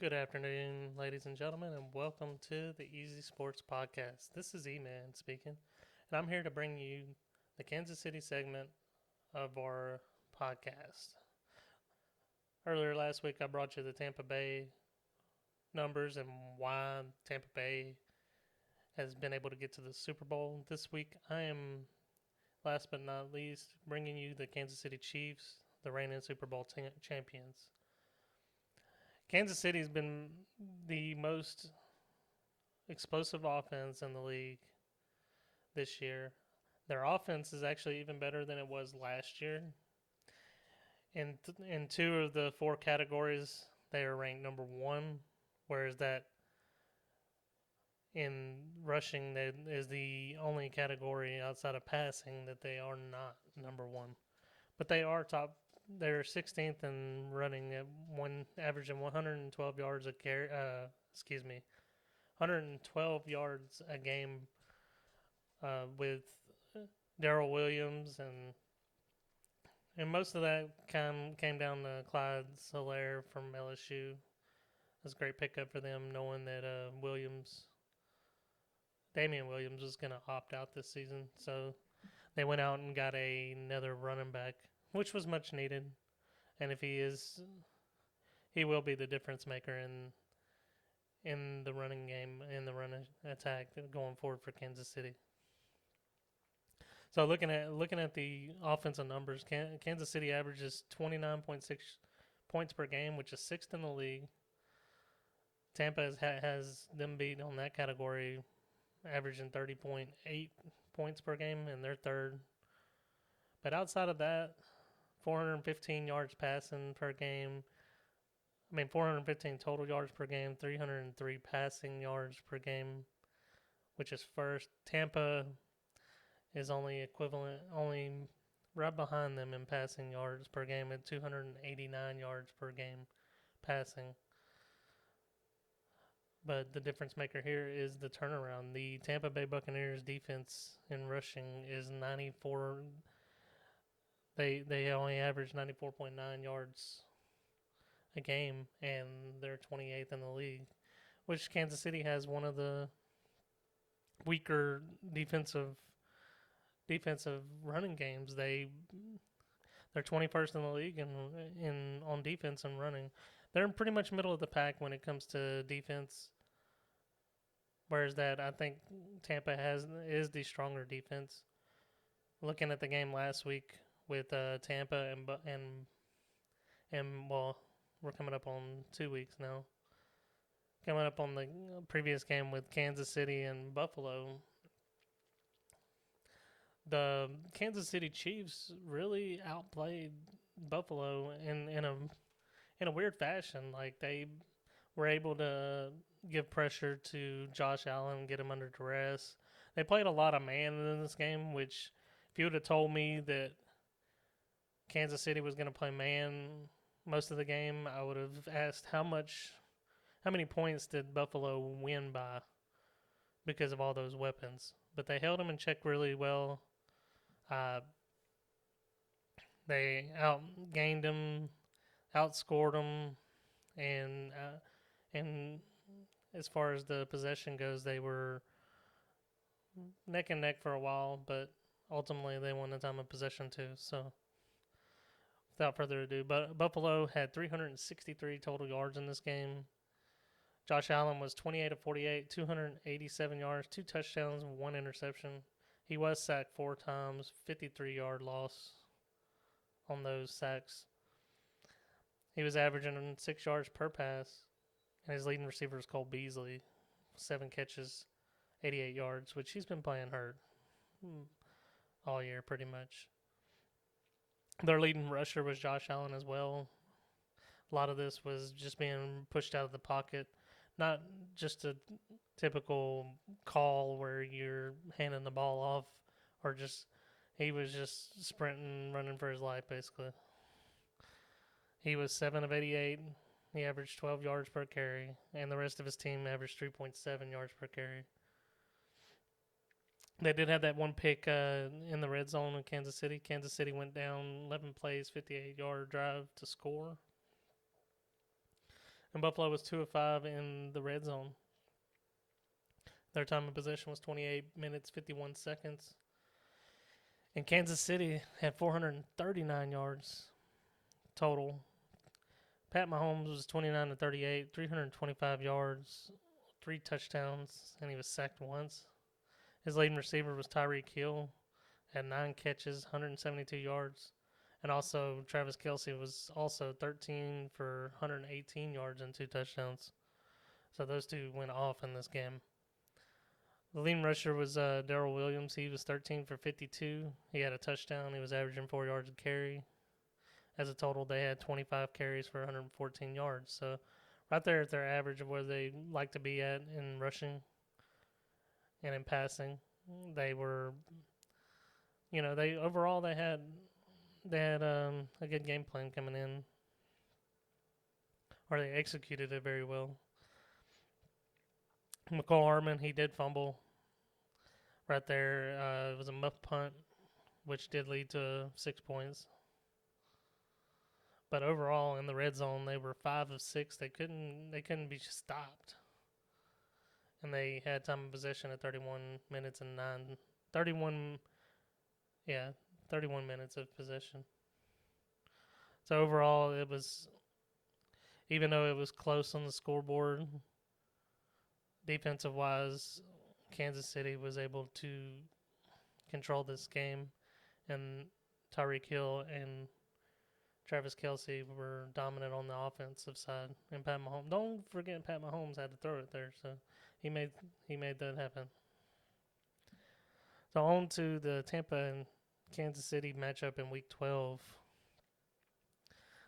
Good afternoon, ladies and gentlemen, and welcome to the Easy Sports Podcast. This is E-Man speaking, and I'm here to bring you the Kansas City segment of our podcast. Earlier last week, I brought you the Tampa Bay numbers and why Tampa Bay has been able to get to the Super Bowl. This week, I am, last but not least, bringing you the Kansas City Chiefs, the reigning Super Bowl champions. Kansas City's been the most explosive offense in the league this year. Their offense is actually even better than it was last year. In two of the four categories, they are ranked number one, whereas that in rushing that is the only category outside of passing that they are not number one. But they are top. They're 16th in running at averaging 112 yards a carry. 112 yards a game with Darrell Williams, and most of that came down to Clyde Solaire from LSU. It was a great pickup for them, knowing that Damian Williams was going to opt out this season. So they went out and got another running back, which was much needed. And if he will be the difference maker in the running game, in the running attack going forward for Kansas City. So looking at the offensive numbers, Kansas City averages 29.6 points per game, which is sixth in the league. Tampa has them beat on that category, averaging 30.8 points per game, and they're third. But outside of that, 415 yards passing per game. 415 total yards per game, 303 passing yards per game, which is first. Tampa is only right behind them in passing yards per game at 289 yards per game passing. But the difference maker here is the turnaround. The Tampa Bay Buccaneers defense in rushing is 94. They only average 94.9 yards a game, and they're 28th in the league, which Kansas City has one of the weaker defensive running games. They're 21st in the league in on defense and running. They're pretty much middle of the pack when it comes to defense. Whereas that I think Tampa is the stronger defense. Looking at the game last week with Tampa and well, we're coming up on 2 weeks now. Coming up on the previous game with Kansas City and Buffalo, the Kansas City Chiefs really outplayed Buffalo in a weird fashion. Like, they were able to give pressure to Josh Allen, get him under duress. They played a lot of man in this game, which if you would have told me that Kansas City was going to play man most of the game, I would have asked how many points did Buffalo win by because of all those weapons. But they held them in check really well. They outgained them, outscored them, and as far as the possession goes, they were neck and neck for a while, but ultimately they won the time of possession too. So without further ado, Buffalo had 363 total yards in this game. Josh Allen was 28 of 48, 287 yards, 2 touchdowns, 1 interception. He was sacked 4 times, 53-yard loss on those sacks. He was averaging 6 yards per pass, and his leading receiver is Cole Beasley, 7 catches, 88 yards, which he's been playing hurt all year pretty much. Their leading rusher was Josh Allen as well. A lot of this was just being pushed out of the pocket, not just a typical call where you're handing the ball off, or he was just sprinting, running for his life basically. He was 7 of 88. He averaged 12 yards per carry, and the rest of his team averaged 3.7 yards per carry. They did have that one pick in the red zone in Kansas City. Kansas City went down 11 plays, 58-yard drive to score. And Buffalo was 2 of 5 in the red zone. Their time of possession was 28 minutes, 51 seconds. And Kansas City had 439 yards total. Pat Mahomes was 29 to 38, 325 yards, 3 touchdowns, and he was sacked once. His leading receiver was Tyreek Hill, had 9 catches, 172 yards. And also, Travis Kelce was also 13 for 118 yards and 2 touchdowns. So those two went off in this game. The leading rusher was Darrell Williams. He was 13 for 52. He had a touchdown. He was averaging 4 yards a carry. As a total, they had 25 carries for 114 yards. So right there at their average of where they like to be at in rushing and in passing. They were, they overall they had a good game plan coming in, or they executed it very well. McCole Hardman, he did fumble right there. It was a muff punt, which did lead to 6 points. But overall, in the red zone, they were 5 of 6. They couldn't be stopped, and they had time of possession at 31 minutes and 31 minutes of possession. So overall, it was, even though it was close on the scoreboard, defensive-wise, Kansas City was able to control this game, and Tyreek Hill and Travis Kelce were dominant on the offensive side. And Pat Mahomes, don't forget Pat Mahomes had to throw it there, so he made that happen. So on to the Tampa and Kansas City matchup in Week 12.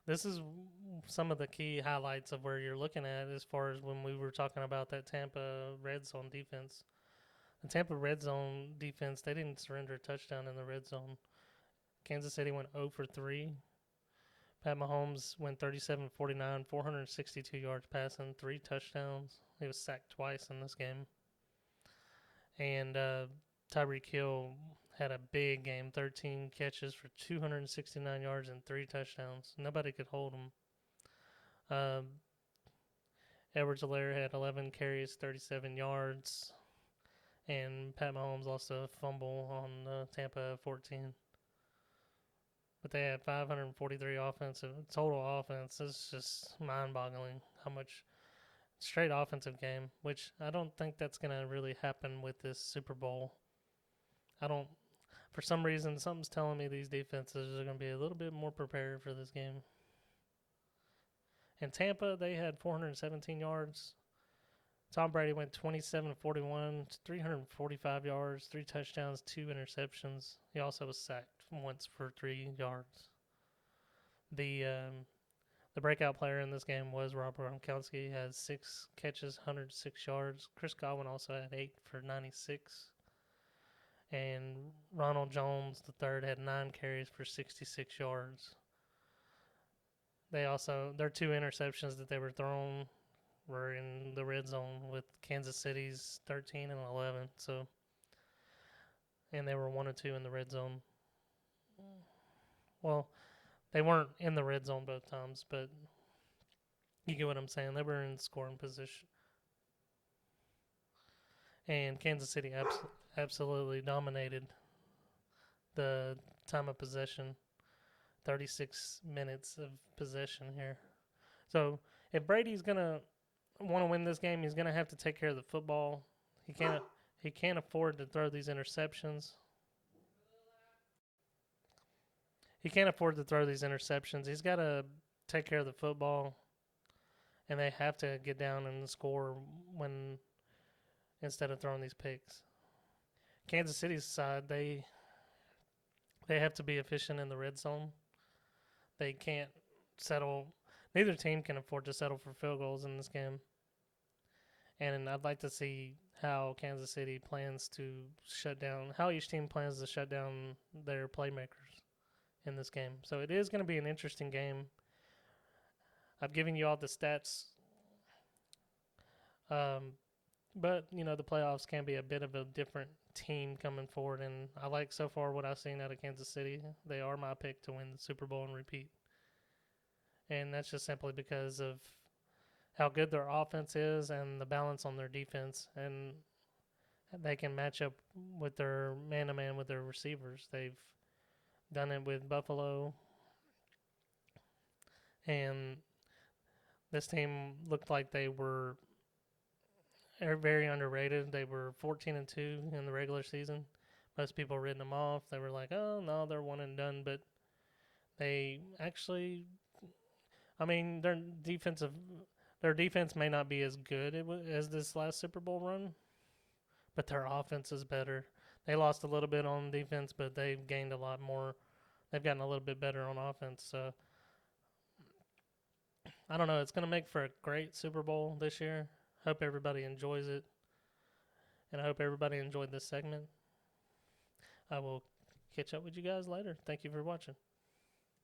This is some of the key highlights of where you're looking at as far as when we were talking about that Tampa red zone defense. The Tampa red zone defense, they didn't surrender a touchdown in the red zone. Kansas City went 0 for 3. Pat Mahomes went 37-49, 462 yards passing, 3 touchdowns. He was sacked twice in this game. And Tyreek Hill had a big game, 13 catches for 269 yards and 3 touchdowns. Nobody could hold him. Edwards-Helaire had 11 carries, 37 yards. And Pat Mahomes lost a fumble on Tampa 14. But they had 543 total offense. It's just mind-boggling how much straight offensive game, which I don't think that's going to really happen with this Super Bowl. For some reason, something's telling me these defenses are going to be a little bit more prepared for this game. In Tampa, they had 417 yards. Tom Brady went 27-41, 345 yards, 3 touchdowns, 2 interceptions. He also was sacked once for 3 yards. The breakout player in this game was Rob Gronkowski. He had 6 catches, 106 yards. Chris Godwin also had 8 for 96. And Ronald Jones III had 9 carries for 66 yards. Their 2 interceptions that they were thrown were in the red zone with Kansas City's 13 and 11. And they were 1 and 2 in the red zone. Well, they weren't in the red zone both times, but you get what I'm saying. They were in scoring position. And Kansas City absolutely dominated the time of possession. 36 minutes of possession here. So if Brady's going to want to win this game, he's going to have to take care of the football. He can't afford to throw these interceptions. He's got to take care of the football, and they have to get down and score instead of throwing these picks. Kansas City's side, they have to be efficient in the red zone. They can't settle. Neither team can afford to settle for field goals in this game. And I'd like to see how Kansas City plans to how each team plans to shut down their playmakers in this game. So it is going to be an interesting game. I've given you all the stats. But, the playoffs can be a bit of a different team coming forward. And I like so far what I've seen out of Kansas City. They are my pick to win the Super Bowl and repeat. And that's just simply because of how good their offense is and the balance on their defense, and they can match up with their man to man with their receivers. They've done it with Buffalo, and this team looked like they were very underrated. They were 14-2 in the regular season. Most people written them off. They were like, "Oh no, they're one and done." But they actually, I mean, their defense may not be as good as this last Super Bowl run, but their offense is better. They lost a little bit on defense, but they've gained a lot more. They've gotten a little bit better on offense. So I don't know. It's going to make for a great Super Bowl this year. Hope everybody enjoys it, and I hope everybody enjoyed this segment. I will catch up with you guys later. Thank you for watching.